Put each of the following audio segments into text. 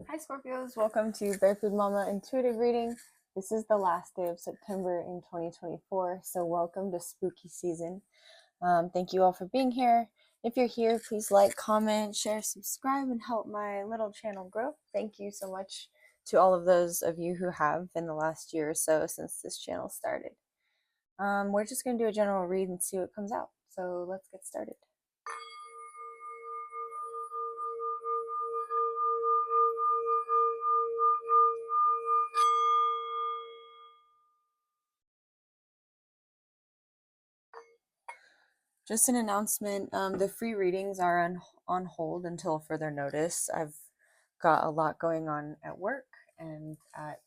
Hi Scorpios, welcome to Bear Food Mama Intuitive Reading. This is the last day of September in 2024, so welcome to spooky season. Thank you all for being here. If you're here, please like, comment, share, subscribe, and help my little channel grow. Thank you so much to all of those of you who have in the last year or so since this channel started. We're just going to do a general read and see what comes out, so let's get started. Just an announcement, the free readings are on hold until further notice. I've got a lot going on at work and at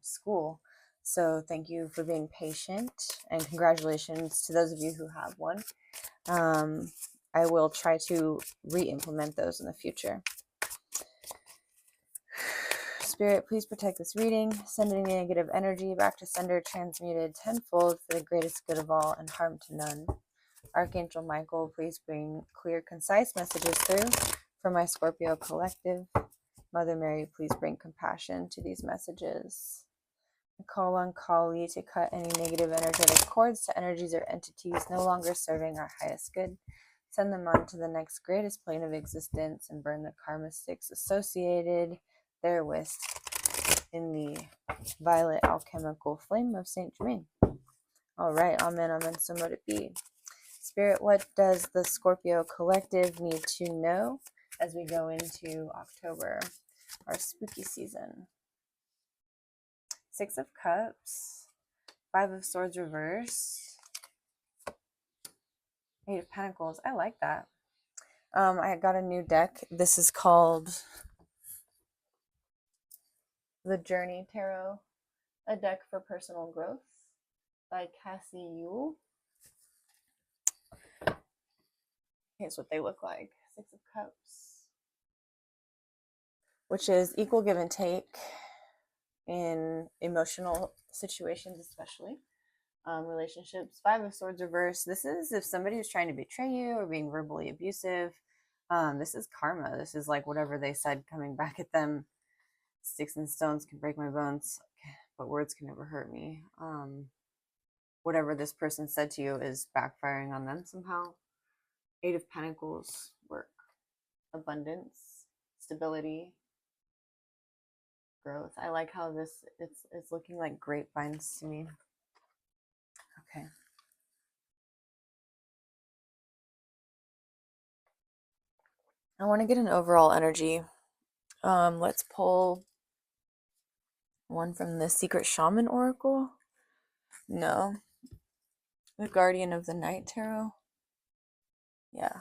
school. So thank you for being patient and congratulations to those of you who have one. I will try to re-implement those in the future. Spirit, please protect this reading. Send any negative energy back to sender, transmuted tenfold for the greatest good of all and harm to none. Archangel Michael, please bring clear, concise messages through for my Scorpio collective. Mother Mary, please bring compassion to these messages. I call on Kali to cut any negative energetic cords to energies or entities no longer serving our highest good. Send them on to the next greatest plane of existence and burn the karma sticks associated therewith in the violet alchemical flame of Saint Germain. All right, amen, amen, so mote it be. Spirit, what does the Scorpio collective need to know as we go into October, our spooky season? Six of Cups, Five of Swords reverse, Eight of Pentacles. I like that. I got a new deck. This is called the Journey Tarot, a deck for personal growth by Cassie Yule. Here's what they look like. Six of Cups, which is equal give and take in emotional situations, especially relationships. Five of Swords reverse. This is if somebody is trying to betray you or being verbally abusive. This is karma. This is like whatever they said coming back at them. Sticks and stones can break my bones, but words can never hurt me. Whatever this person said to you is backfiring on them somehow. Eight of Pentacles, work, abundance, stability, growth. I like how this it's looking like grapevines to me. Okay. I want to get an overall energy. Let's pull one from the Secret Shaman Oracle. No. The Guardian of the Night Tarot. Yeah.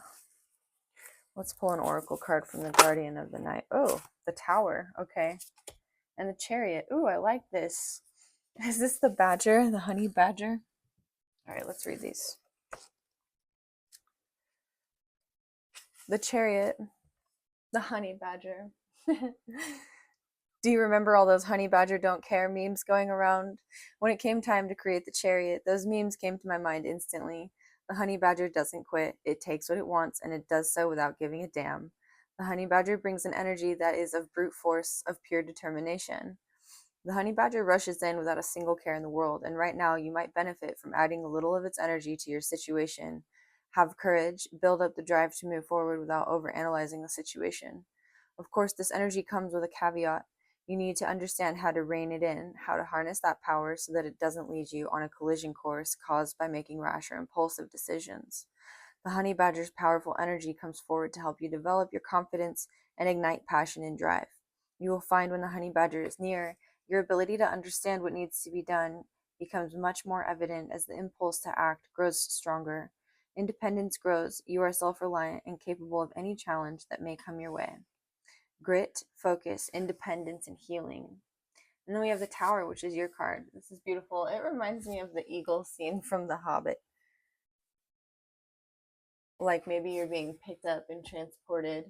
Let's pull an oracle card from the Guardian of the Night. Oh, the Tower. Okay. And the Chariot. Ooh, I like this. Is this the badger? The honey badger? All right, let's read these. The Chariot. The honey badger. Do you remember all those honey badger don't care memes going around? When it came time to create the Chariot, those memes came to my mind instantly. The honey badger doesn't quit. It takes what it wants, and it does so without giving a damn. The honey badger brings an energy that is of brute force, of pure determination. The honey badger rushes in without a single care in the world, and right now you might benefit from adding a little of its energy to your situation. Have courage, build up the drive to move forward without overanalyzing the situation. Of course, this energy comes with a caveat. You need to understand how to rein it in, how to harness that power so that it doesn't lead you on a collision course caused by making rash or impulsive decisions. The honey badger's powerful energy comes forward to help you develop your confidence and ignite passion and drive. You will find when the honey badger is near, your ability to understand what needs to be done becomes much more evident as the impulse to act grows stronger. Independence grows. You are self-reliant and capable of any challenge that may come your way. Grit, focus, independence, and healing. And then we have the Tower, which is your card. This is beautiful. It reminds me of the eagle scene from The Hobbit. Like maybe you're being picked up and transported.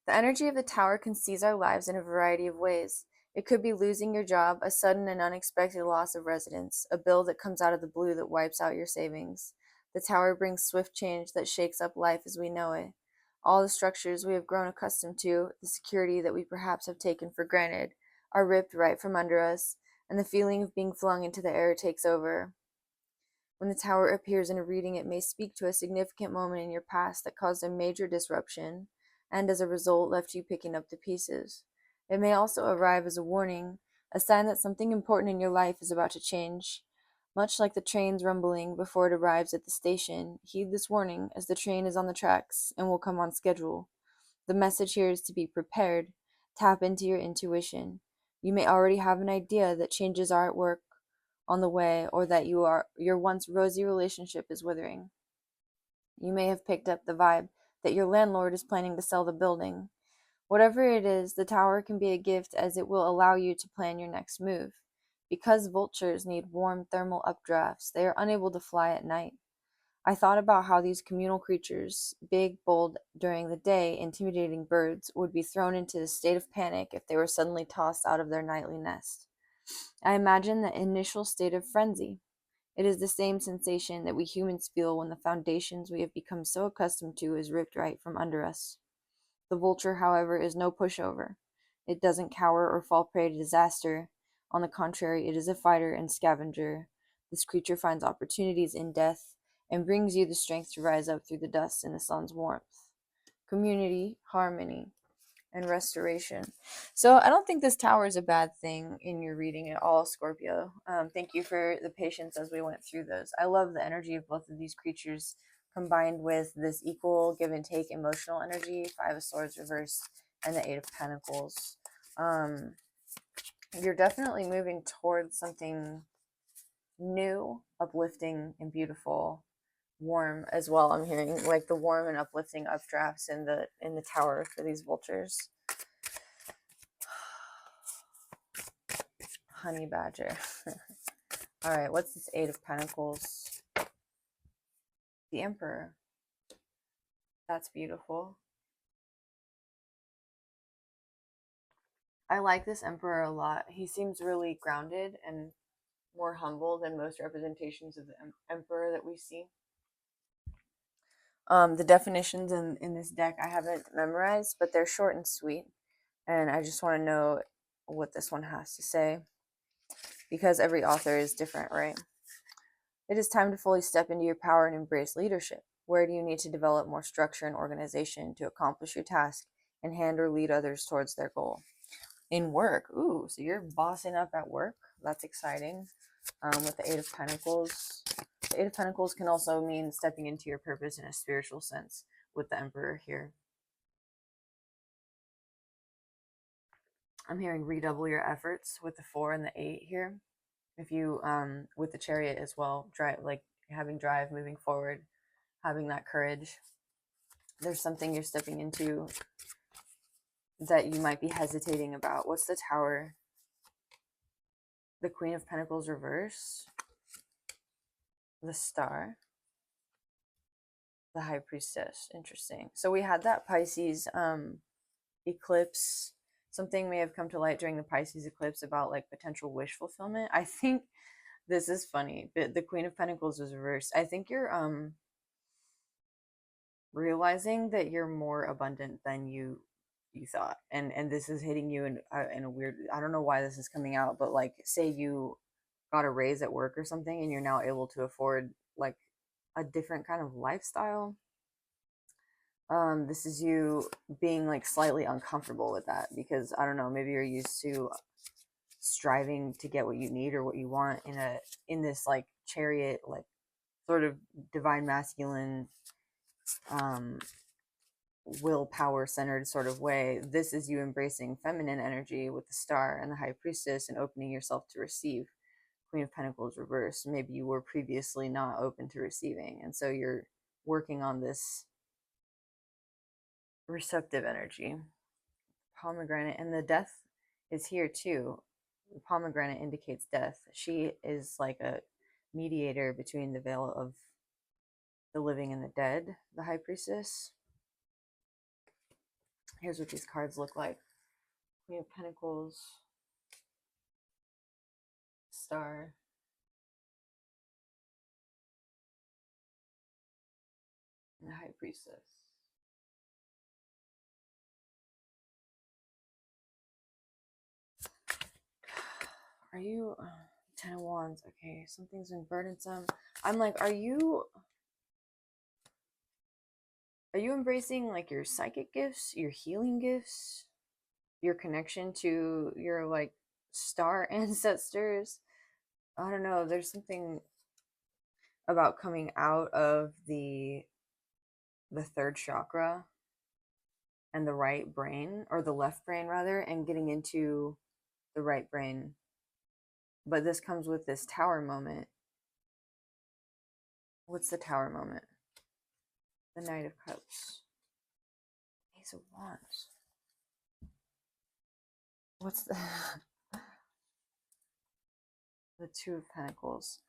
The energy of the Tower can seize our lives in a variety of ways. It could be losing your job, a sudden and unexpected loss of residence, a bill that comes out of the blue that wipes out your savings. The Tower brings swift change that shakes up life as we know it. All the structures we have grown accustomed to, the security that we perhaps have taken for granted, are ripped right from under us, and the feeling of being flung into the air takes over. When the tower appears in a reading, it may speak to a significant moment in your past that caused a major disruption, and as a result left you picking up the pieces. It may also arrive as a warning, a sign that something important in your life is about to change. Much like the train's rumbling before it arrives at the station, heed this warning as the train is on the tracks and will come on schedule. The message here is to be prepared. Tap into your intuition. You may already have an idea that changes are at work on the way, or that your once rosy relationship is withering. You may have picked up the vibe that your landlord is planning to sell the building. Whatever it is, the tower can be a gift as it will allow you to plan your next move. Because vultures need warm thermal updrafts, they are unable to fly at night. I thought about how these communal creatures, big, bold during the day, intimidating birds, would be thrown into a state of panic if they were suddenly tossed out of their nightly nest. I imagined the initial state of frenzy. It is the same sensation that we humans feel when the foundations we have become so accustomed to is ripped right from under us. The vulture, however, is no pushover. It doesn't cower or fall prey to disaster. On the contrary, it is a fighter and scavenger. This creature finds opportunities in death and brings you the strength to rise up through the dust in the sun's warmth. Community, harmony, and restoration. So I don't think this tower is a bad thing in your reading at all, Scorpio. Thank you for the patience as we went through those. I love the energy of both of these creatures combined with this equal give and take emotional energy, Five of Swords reversed, and the Eight of Pentacles. You're definitely moving towards something new, uplifting, and beautiful. Warm as well. I'm hearing like the warm and uplifting updrafts in the tower for these vultures. Honey badger. All right, what's this Eight of Pentacles? The Emperor. That's beautiful. I like this Emperor a lot. He seems really grounded and more humble than most representations of the Emperor that we see. The definitions in this deck I haven't memorized, but they're short and sweet. And I just want to know what this one has to say, because every author is different, right? It is time to fully step into your power and embrace leadership. Where do you need to develop more structure and organization to accomplish your task and hand or lead others towards their goal? In work, ooh, so you're bossing up at work. That's exciting. With the Eight of Pentacles. The Eight of Pentacles can also mean stepping into your purpose in a spiritual sense with the Emperor here. I'm hearing redouble your efforts with the 4 and the 8 here. If you, with the Chariot as well, drive, like having drive, moving forward, having that courage. There's something you're stepping into that you might be hesitating about. What's the Tower? The Queen of Pentacles reverse. The Star. The High Priestess. Interesting. So we had that Pisces eclipse. Something may have come to light during the Pisces eclipse about like potential wish fulfillment. I think this is funny. The Queen of Pentacles was reversed. I think you're realizing that you're more abundant than you thought, and this is hitting you in a weird. I don't know why this is coming out, but like, say you got a raise at work or something, and you're now able to afford like a different kind of lifestyle. This is you being like slightly uncomfortable with that because I don't know, maybe you're used to striving to get what you need or what you want in this like Chariot, like sort of divine masculine willpower centered sort of way. This is you embracing feminine energy with the Star and the High Priestess and opening yourself to receive. Queen of Pentacles reversed. Maybe you were previously not open to receiving, and so you're working on this receptive energy. Pomegranate, and the Death is here too. The pomegranate indicates death. She is like a mediator between the veil of the living and the dead, the High Priestess. Here's what these cards look like. Queen of Pentacles, Star, and the High Priestess. Are you 10 of Wands? Okay, something's been burdensome. I'm like, are you embracing like your psychic gifts, your healing gifts, your connection to your like star ancestors? I don't know. There's something about coming out of the third chakra and the right brain, or the left brain rather, and getting into the right brain. But this comes with this tower moment. What's the tower moment? The Knight of Cups. Ace of Wands. What's the Two of Pentacles?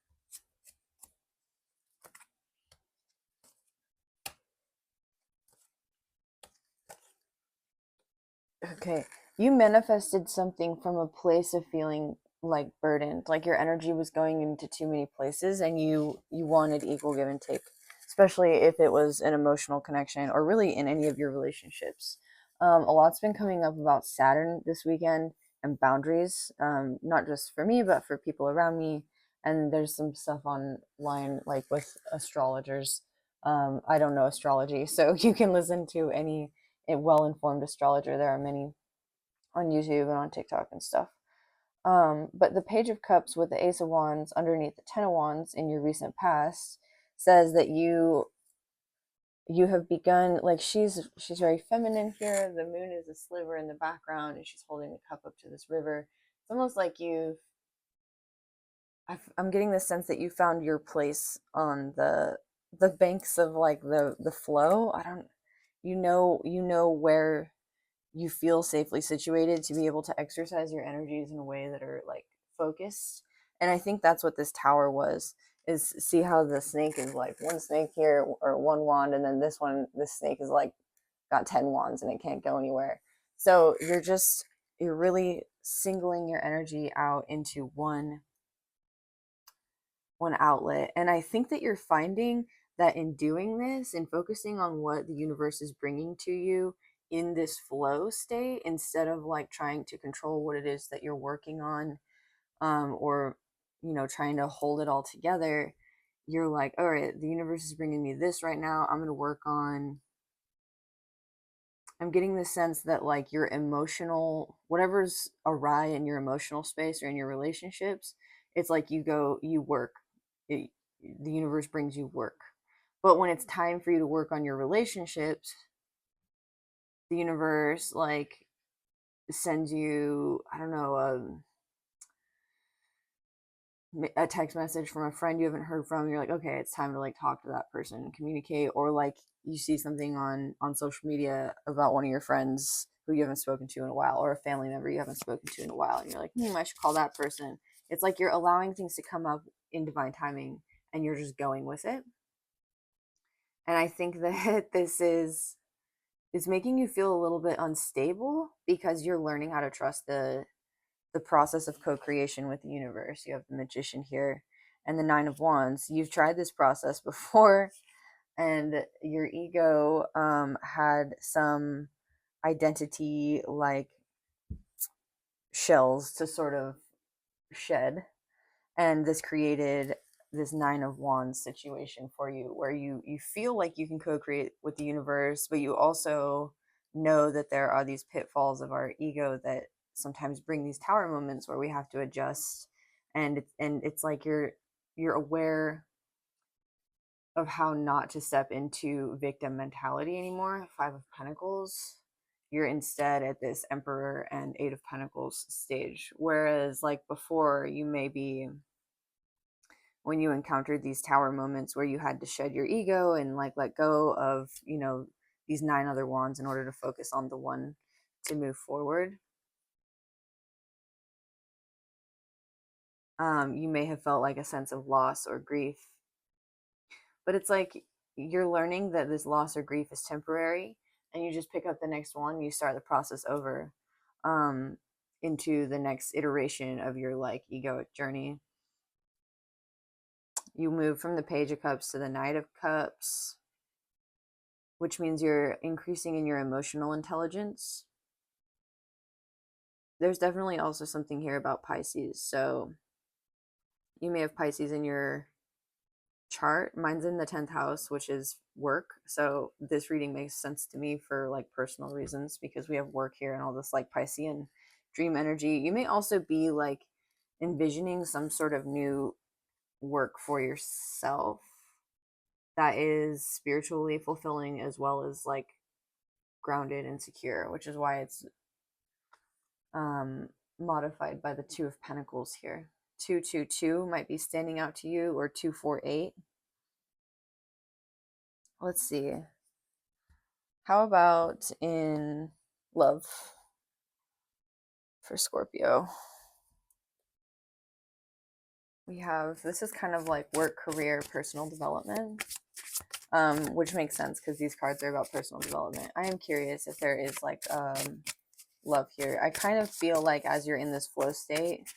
Okay, you manifested something from a place of feeling like burdened, like your energy was going into too many places, and you wanted equal give and take, especially if it was an emotional connection or really in any of your relationships. A lot's been coming up about Saturn this weekend and boundaries, not just for me but for people around me. And there's some stuff online like with astrologers. I don't know astrology, so you can listen to any a well-informed astrologer. There are many on YouTube and on TikTok and stuff. But the Page of Cups with the Ace of Wands underneath the Ten of Wands in your recent past says that you have begun, like she's very feminine here. The moon is a sliver in the background and she's holding the cup up to this river. It's almost like I'm getting the sense that you found your place on the banks of like the flow. I don't, you know where you feel safely situated to be able to exercise your energies in a way that are like focused. And I think that's what this tower was, is see how the snake is like one snake here or one wand, and then this snake is like got 10 wands and it can't go anywhere. So you're really singling your energy out into one outlet. And I think that you're finding that in doing this and focusing on what the universe is bringing to you in this flow state, instead of like trying to control what it is that you're working on, or trying to hold it all together, you're like, all right, the universe is bringing me this right now. I'm going to work on, I'm getting the sense that like your emotional, whatever's awry in your emotional space or in your relationships, it's like you work. It, the universe brings you work. But when it's time for you to work on your relationships, the universe like sends you, I don't know, a text message from a friend you haven't heard from. You're like, okay, it's time to like talk to that person and communicate. Or like you see something on social media about one of your friends who you haven't spoken to in a while, or a family member you haven't spoken to in a while, and you're like, I should call that person. It's like you're allowing things to come up in divine timing and you're just going with it. And I think that this is making you feel a little bit unstable because you're learning how to trust the process of co-creation with the universe. You have the Magician here and the Nine of Wands. You've tried this process before, and your ego had some identity like shells to sort of shed, and this created this Nine of Wands situation for you, where you feel like you can co-create with the universe, but you also know that there are these pitfalls of our ego that sometimes bring these tower moments where we have to adjust. And it's like you're aware of how not to step into victim mentality anymore. Five of Pentacles, you're instead at this Emperor and Eight of Pentacles stage, whereas like before, you may be, when you encountered these tower moments where you had to shed your ego and like let go of these 9 other wands in order to focus on the one to move forward. You may have felt like a sense of loss or grief, but it's like you're learning that this loss or grief is temporary, and you just pick up the next one, you start the process over, into the next iteration of your like egoic journey. You move from the Page of Cups to the Knight of Cups, which means you're increasing in your emotional intelligence. there's definitely also something here about Pisces. So you may have Pisces in your chart. Mine's in the 10th house, which is work. So this reading makes sense to me for like personal reasons because we have work here and all this like Piscean dream energy. You may also be like envisioning some sort of new work for yourself that is spiritually fulfilling as well as like grounded and secure, which is why it's um modified by the 2 of Pentacles here. 222 might be standing out to you, or 248. Let's see. How about in love for Scorpio? We have, this is kind of like work, career, personal development, which makes sense because these cards are about personal development. I am curious if there is like love here. I kind of feel like as you're in this flow state,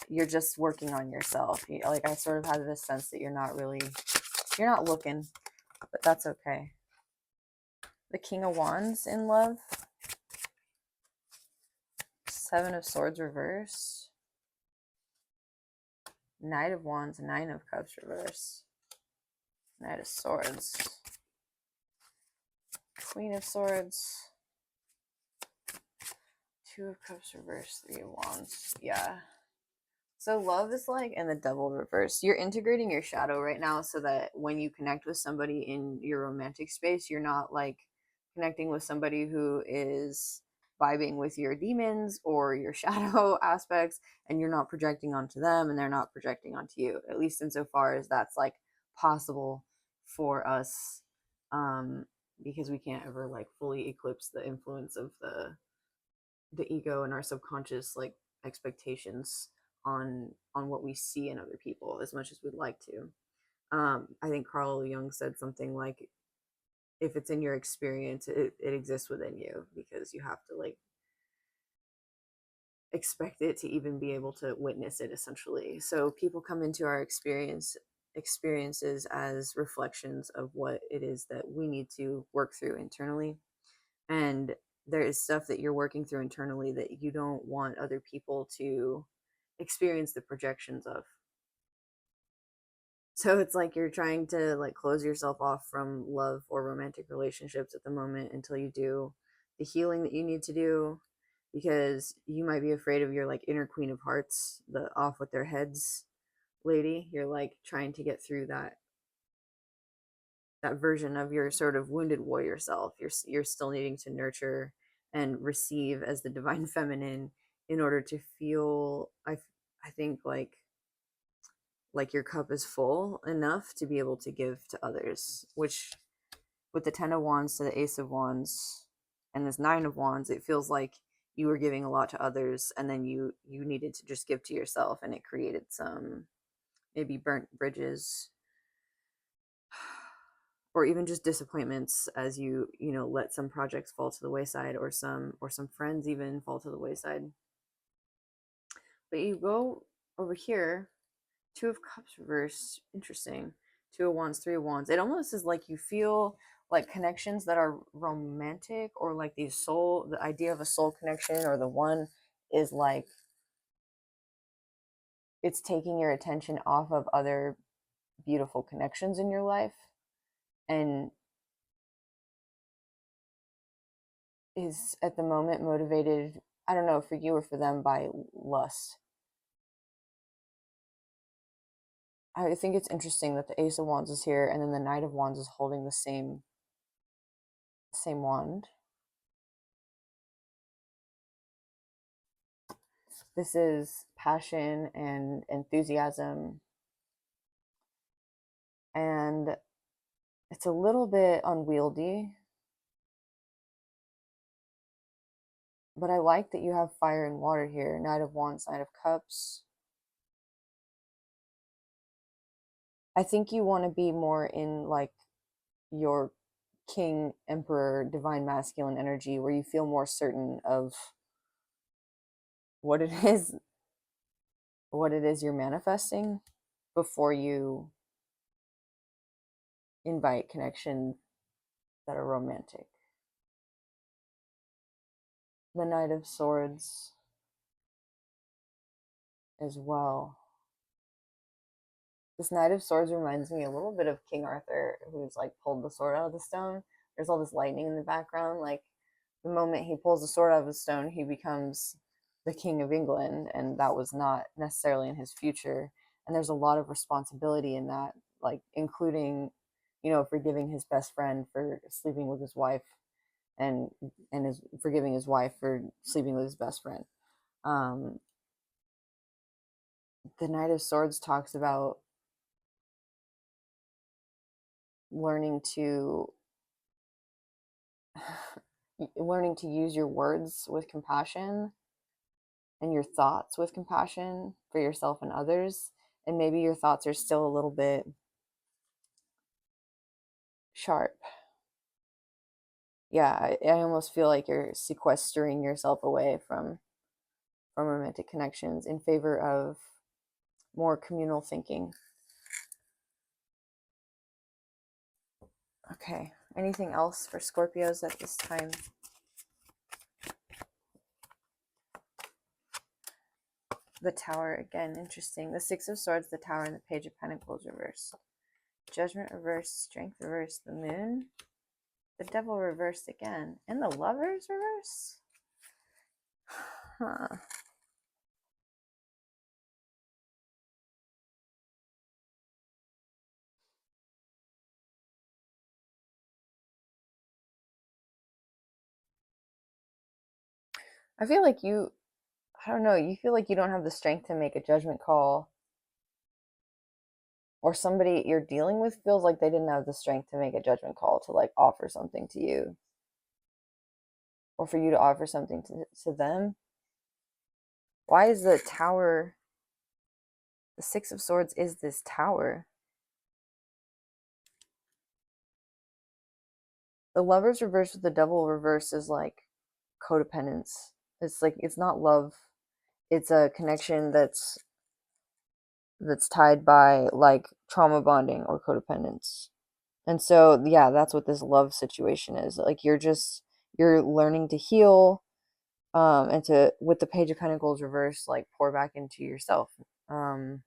you're just working on yourself. Like I sort of have this sense that you're not looking, but that's okay. The King of Wands in love. 7 of Swords reverse. Knight of Wands, 9 of Cups reverse. Knight of Swords. Queen of Swords. 2 of Cups reverse, 3 of Wands. Yeah. So love is like, and the Devil reverse. You're integrating your shadow right now so that when you connect with somebody in your romantic space, you're not like connecting with somebody who is vibing with your demons or your shadow aspects, and you're not projecting onto them and they're not projecting onto you, at least insofar as that's like possible for us, because we can't ever like fully eclipse the influence of the ego and our subconscious like expectations on what we see in other people as much as we'd like to. I think Carl Jung said something like, if it's in your experience, it exists within you, because you have to like expect it to even be able to witness it, essentially. So people come into our experiences as reflections of what it is that we need to work through internally. And there is stuff that you're working through internally that you don't want other people to experience the projections of. So it's like you're trying to like close yourself off from love or romantic relationships at the moment until you do the healing that you need to do, because you might be afraid of your like inner Queen of Hearts, the off with their heads lady. You're like trying to get through that version of your sort of wounded warrior self. You're still needing to nurture and receive as the divine feminine in order to feel, I think like your cup is full enough to be able to give to others, which with the 10 of Wands to the Ace of Wands and this 9 of Wands, it feels like you were giving a lot to others and then you needed to just give to yourself, and it created some maybe burnt bridges or even just disappointments as you let some projects fall to the wayside, or some friends even fall to the wayside. But you go over here, 2 of Cups reverse, interesting. 2 of Wands, 3 of Wands. It almost is like you feel like connections that are romantic, or like the idea of a soul connection, or the one is like it's taking your attention off of other beautiful connections in your life, and is at the moment motivated, I don't know, for you or for them, by lust. I think it's interesting that the Ace of Wands is here and then the Knight of Wands is holding the same wand. This is passion and enthusiasm, and it's a little bit unwieldy, but I like that you have fire and water here. Knight of Wands, Knight of Cups. I think you want to be more in like your king, emperor, divine masculine energy, where you feel more certain of what it is you're manifesting before you invite connection that are romantic. The Knight of Swords. as well. This Knight of Swords reminds me a little bit of King Arthur, who's like pulled the sword out of the stone. There's all this lightning in the background. Like the moment he pulls the sword out of the stone, he becomes the King of England, and that was not necessarily in his future. And there's a lot of responsibility in that, like including, forgiving his best friend for sleeping with his wife, and forgiving his wife for sleeping with his best friend. Um, the Knight of Swords talks about learning to use your words with compassion and your thoughts with compassion for yourself and others. And maybe your thoughts are still a little bit sharp. Yeah, I almost feel like you're sequestering yourself away from romantic connections in favor of more communal thinking. Okay, anything else for Scorpios at this time? The Tower, again, interesting. The Six of Swords, the Tower, and the Page of Pentacles reversed. Judgment reversed, Strength reversed, the Moon, the Devil reversed again, and the Lovers reversed. Huh. I feel like I don't know, you feel like you don't have the strength to make a judgment call, or somebody you're dealing with feels like they didn't have the strength to make a judgment call to like offer something to you, or for you to offer something to them. Why is the Tower, the Six of Swords is this Tower? The Lovers reverse with the Devil reverse is like codependence. It's like, it's not love. It's a connection that's tied by like trauma bonding or codependence. And so, yeah, that's what this love situation is. Like you're learning to heal, and to, with the Page of Pentacles reverse, like pour back into yourself. And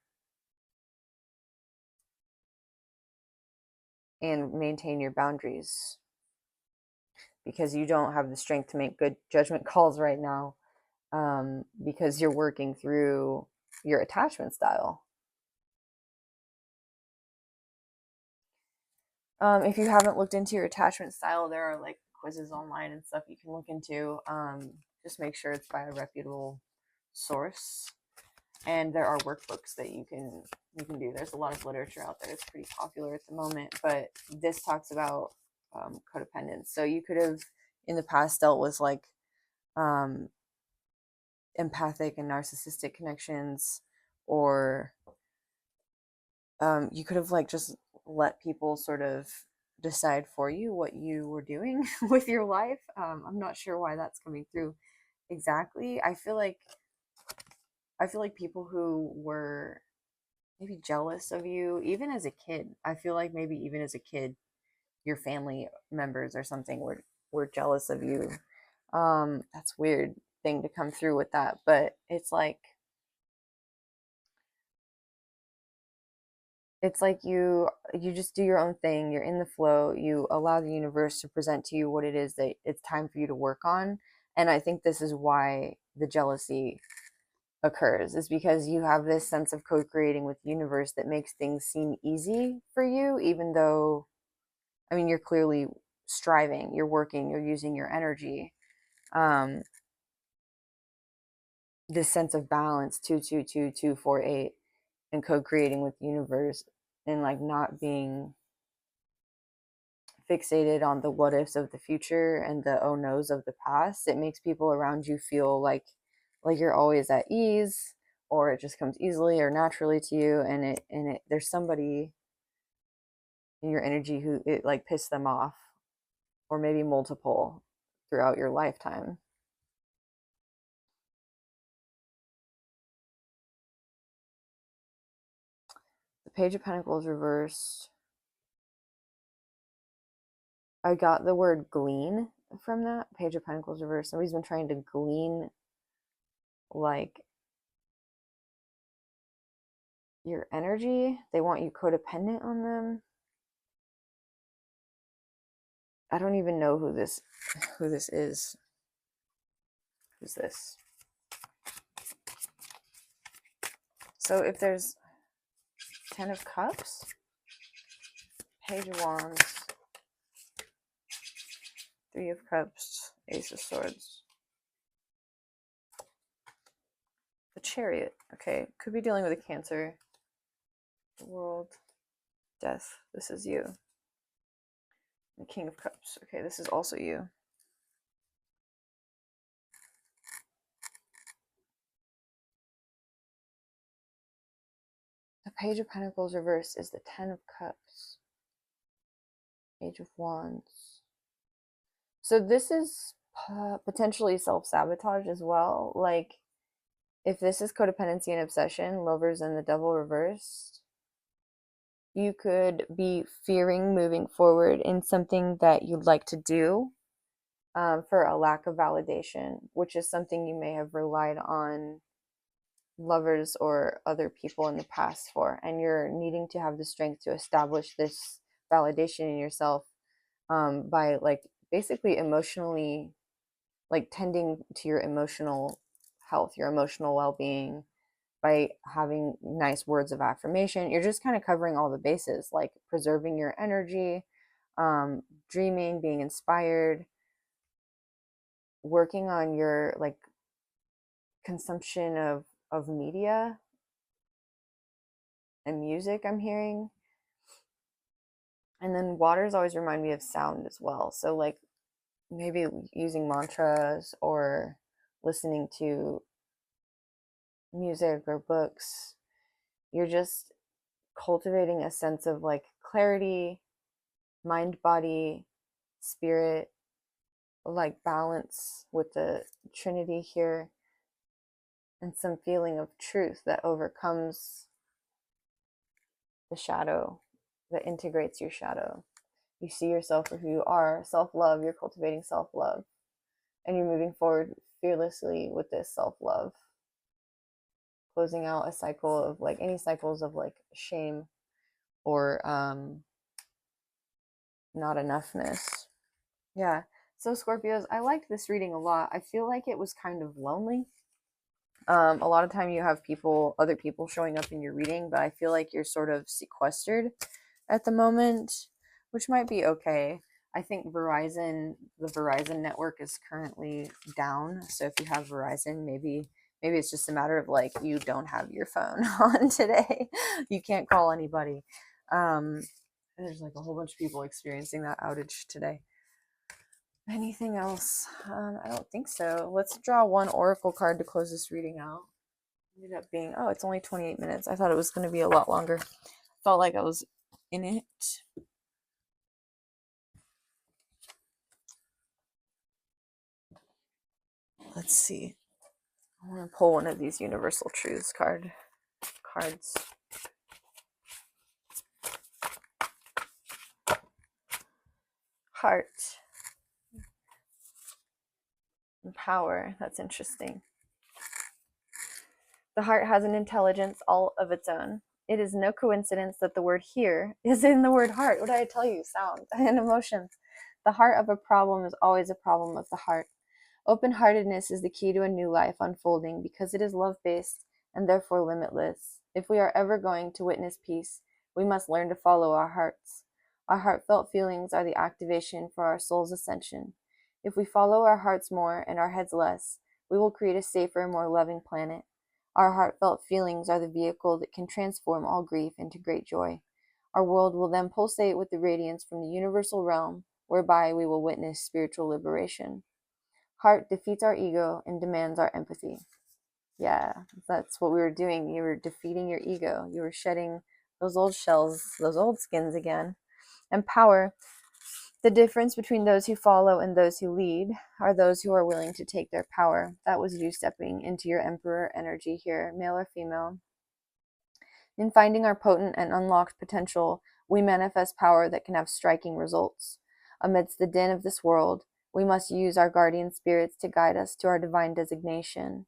maintain your boundaries, because you don't have the strength to make good judgment calls right now, because you're working through your attachment style. If you haven't looked into your attachment style, there are like quizzes online and stuff you can look into. Just make sure it's by a reputable source, and there are workbooks that you can do. There's a lot of literature out there. It's pretty popular at the moment, but this talks about codependence. So you could have in the past dealt with like empathic and narcissistic connections, or you could have like just let people sort of decide for you what you were doing with your life. I'm not sure why that's coming through exactly. I feel like people who were maybe jealous of you, even as a kid. I feel like maybe even as a kid, your family members or something were jealous of you. That's weird thing to come through with that, but it's like you just do your own thing. You're in the flow. You allow the universe to present to you what it is that it's time for you to work on. And I think this is why the jealousy occurs, is because you have this sense of co-creating with the universe that makes things seem easy for you, even though, I mean, you're clearly striving, you're working, you're using your energy. This sense of balance, 2 2 2 2 4 8, and co-creating with the universe, and like not being fixated on the what ifs of the future and the oh no's of the past. It makes people around you feel like you're always at ease, or it just comes easily or naturally to you, and it there's somebody in your energy who it like pissed them off, or maybe multiple throughout your lifetime. The Page of Pentacles reversed. I got the word glean from that. Page of Pentacles reversed. Somebody's been trying to glean like your energy. They want you codependent on them. I don't even know who this is. Who's this? So if there's 10 of Cups, Page of Wands, 3 of Cups, Ace of Swords, the Chariot. Okay, could be dealing with a Cancer. The World, Death. This is you. The King of Cups. Okay, this is also you. The Page of Pentacles reversed is the 10 of Cups. Page of Wands. So this is potentially self-sabotage as well. Like, if this is codependency and obsession, Lovers and the Devil reversed, you could be fearing moving forward in something that you'd like to do for a lack of validation, which is something you may have relied on lovers or other people in the past for, and you're needing to have the strength to establish this validation in yourself by like basically emotionally, like tending to your emotional health, your emotional well-being, by having nice words of affirmation. You're just kind of covering all the bases, like preserving your energy, dreaming, being inspired, working on your like consumption of media and music, I'm hearing. And then waters always remind me of sound as well. So like maybe using mantras or listening to music or books. You're just cultivating a sense of like clarity, mind, body, spirit, like balance with the Trinity here, and some feeling of truth that overcomes the shadow, that integrates your shadow. You see yourself for who you are. Self-love, you're cultivating self-love, and you're moving forward fearlessly with this self-love, closing out a cycle of like any cycles of like shame or not enoughness. Yeah. So Scorpios, I liked this reading a lot. I feel like it was kind of lonely. A lot of time you have other people showing up in your reading, but I feel like you're sort of sequestered at the moment, which might be okay. I think the Verizon network is currently down. So if you have Verizon, maybe it's just a matter of like you don't have your phone on today. You can't call anybody. There's like a whole bunch of people experiencing that outage today. Anything else? I don't think so. Let's draw one oracle card to close this reading out. It ended up being, oh, it's only 28 minutes. I thought it was going to be a lot longer. Felt like I was in it. Let's see. I want to pull one of these Universal Truths cards. Heart and power. That's interesting. The heart has an intelligence all of its own. It is no coincidence that the word here is in the word heart. What did I tell you? Sound and emotions. The heart of a problem is always a problem of the heart. Open-heartedness is the key to a new life unfolding because it is love-based and therefore limitless. If we are ever going to witness peace, we must learn to follow our hearts. Our heartfelt feelings are the activation for our soul's ascension. If we follow our hearts more and our heads less, we will create a safer, more loving planet. Our heartfelt feelings are the vehicle that can transform all grief into great joy. Our world will then pulsate with the radiance from the universal realm, whereby we will witness spiritual liberation. Heart defeats our ego and demands our empathy. Yeah, that's what we were doing. You were defeating your ego. You were shedding those old shells, those old skins again. And power. The difference between those who follow and those who lead are those who are willing to take their power. That was you stepping into your emperor energy here, male or female. In finding our potent and unlocked potential, we manifest power that can have striking results. Amidst the din of this world, we must use our guardian spirits to guide us to our divine designation.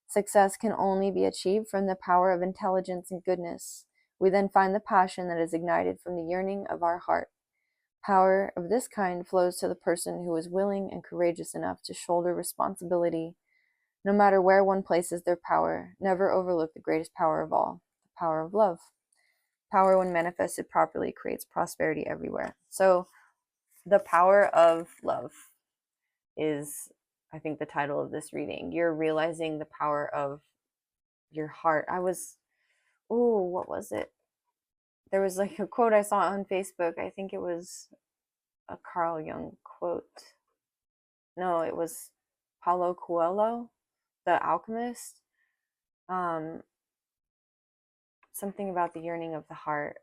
Success can only be achieved from the power of intelligence and goodness. We then find the passion that is ignited from the yearning of our heart. Power of this kind flows to the person who is willing and courageous enough to shoulder responsibility. No matter where one places their power, never overlook the greatest power of all, the power of love. Power, when manifested properly, creates prosperity everywhere. So, the power of love is, I think, the title of this reading. You're realizing the power of your heart. What was it? There was like a quote I saw on Facebook. I think it was a Carl Jung quote. No, it was Paulo Coelho, the alchemist. Something about the yearning of the heart.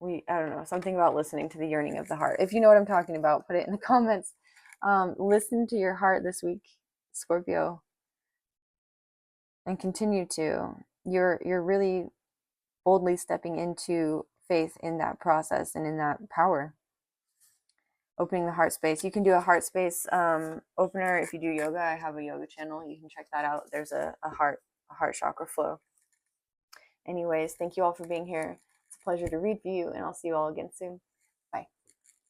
I don't know, something about listening to the yearning of the heart. If you know what I'm talking about, put it in the comments. Listen to your heart this week, Scorpio, and continue to. You're really boldly stepping into faith in that process and in that power. Opening the heart space. You can do a heart space opener if you do yoga. I have a yoga channel. You can check that out. There's a heart chakra flow. Anyways, thank you all for being here. It's a pleasure to read for you, and I'll see you all again soon.